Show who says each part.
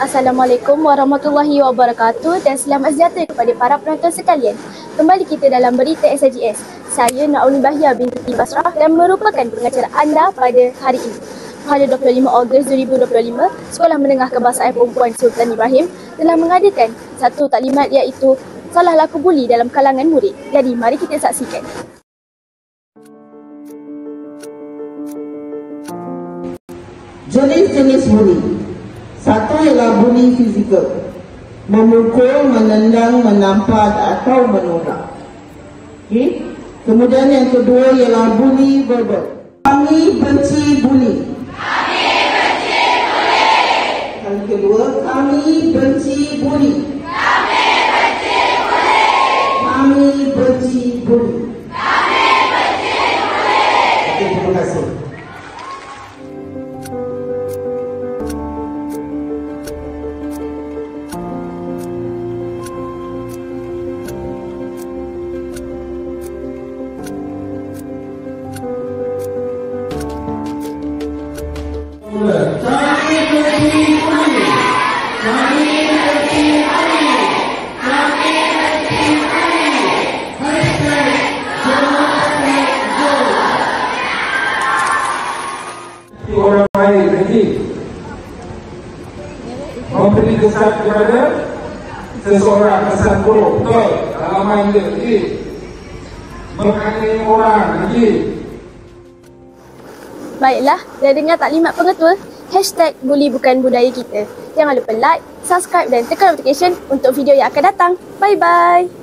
Speaker 1: Assalamualaikum warahmatullahi wabarakatuh dan selamat sejahtera kepada para penonton sekalian. Kembali kita dalam berita SIGS. Saya Naomi Bahia binti Basrah dan merupakan pengacara anda pada hari ini. Pada 25 Ogos 2025, Sekolah Menengah Kebahasaan Perempuan Sultan Ibrahim telah mengadakan satu taklimat iaitu salah laku buli dalam kalangan murid. Jadi mari kita saksikan.
Speaker 2: Jenis-jenis buli. Satu ialah buli fizikal. Memukul, menendang, menampar atau menolak. Okay. Kemudian yang kedua ialah buli verbal. Kami benci buli.
Speaker 3: Kami benci buli.
Speaker 2: Yang kedua, kami benci buli.
Speaker 3: Kami benci buli.
Speaker 2: Kami benci buli.
Speaker 3: Kami benci buli.
Speaker 2: Okey, terima kasih.
Speaker 4: Kami benci buli. Kami benci buli. Kami benci buli. Hashtag #JoJo. Orang lain lagi memberi kesan kepada seseorang, kesan buruk. Betul. Halaman dia lagi menganiaya orang lagi.
Speaker 1: Baiklah, dah dengar taklimat pengetua? #buli bukan budaya kita. Jangan lupa like, subscribe dan tekan notification untuk video yang akan datang. Bye-bye.